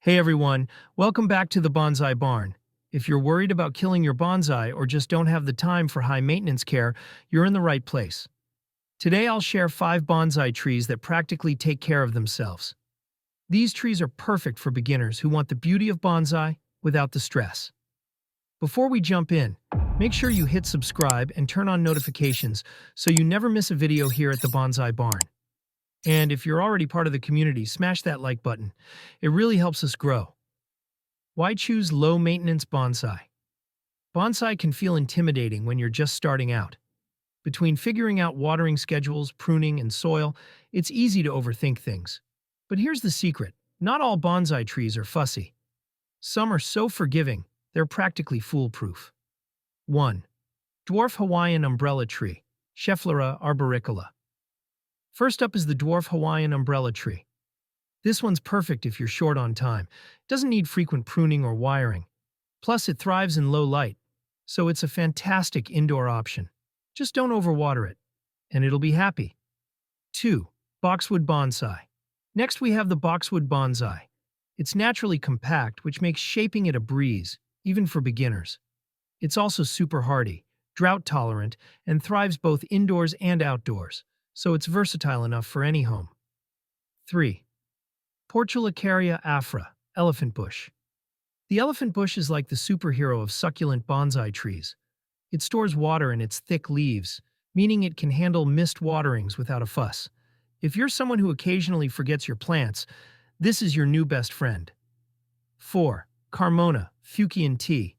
Hey everyone, welcome back to the Bonsai Barn. If you're worried about killing your bonsai or just don't have the time for high maintenance care, you're in the right place. Today I'll share 5 bonsai trees that practically take care of themselves. These trees are perfect for beginners who want the beauty of bonsai without the stress. Before we jump in, make sure you hit subscribe and turn on notifications so you never miss a video here at the Bonsai Barn. And if you're already part of the community, smash that like button. It really helps us grow. Why choose low-maintenance bonsai? Bonsai can feel intimidating when you're just starting out. Between figuring out watering schedules, pruning, and soil, it's easy to overthink things. But here's the secret. Not all bonsai trees are fussy. Some are so forgiving, they're practically foolproof. 1. Dwarf Hawaiian Umbrella Tree, Schefflera arboricola. First up is the Dwarf Hawaiian umbrella tree. This one's perfect if you're short on time. It doesn't need frequent pruning or wiring. Plus, it thrives in low light, so it's a fantastic indoor option. Just don't overwater it, and it'll be happy. 2. Boxwood bonsai. Next, we have the Boxwood bonsai. It's naturally compact, which makes shaping it a breeze, even for beginners. It's also super hardy, drought-tolerant, and thrives both indoors and outdoors, so it's versatile enough for any home. 3. Portulacaria afra, elephant bush. The elephant bush is like the superhero of succulent bonsai trees. It stores water in its thick leaves, meaning it can handle missed waterings without a fuss. If you're someone who occasionally forgets your plants, this is your new best friend. 4. Carmona, Fukien tea.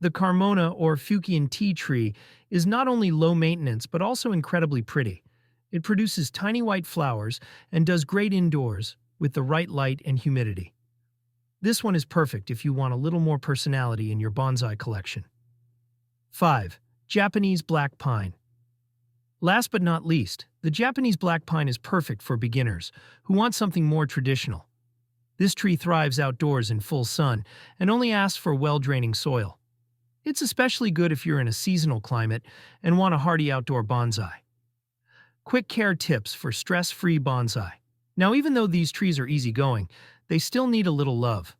The Carmona or Fukien tea tree is not only low maintenance but also incredibly pretty. It produces tiny white flowers and does great indoors with the right light and humidity. This one is perfect if you want a little more personality in your bonsai collection. 5. Japanese black pine. Last but not least, the Japanese black pine is perfect for beginners who want something more traditional. This tree thrives outdoors in full sun and only asks for well-draining soil. It's especially good if you're in a seasonal climate and want a hardy outdoor bonsai. Quick care tips for stress-free bonsai. Now, even though these trees are easygoing, they still need a little love.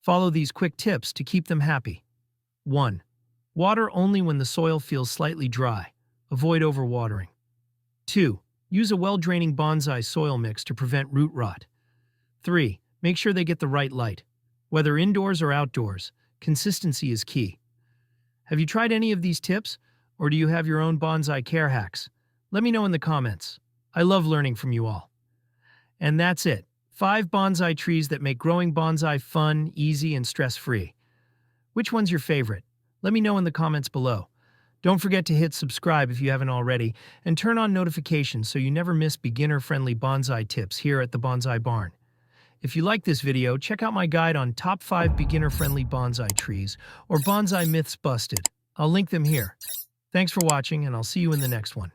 Follow these quick tips to keep them happy. 1. Water only when the soil feels slightly dry. Avoid overwatering. 2. Use a well-draining bonsai soil mix to prevent root rot. 3. Make sure they get the right light. Whether indoors or outdoors, consistency is key. Have you tried any of these tips, or do you have your own bonsai care hacks? Let me know in the comments. I love learning from you all. And that's it. 5 bonsai trees that make growing bonsai fun, easy, and stress-free. Which one's your favorite? Let me know in the comments below. Don't forget to hit subscribe if you haven't already, and turn on notifications so you never miss beginner-friendly bonsai tips here at the Bonsai Barn. If you like this video, check out my guide on top 5 beginner-friendly bonsai trees or bonsai myths busted. I'll link them here. Thanks for watching, and I'll see you in the next one.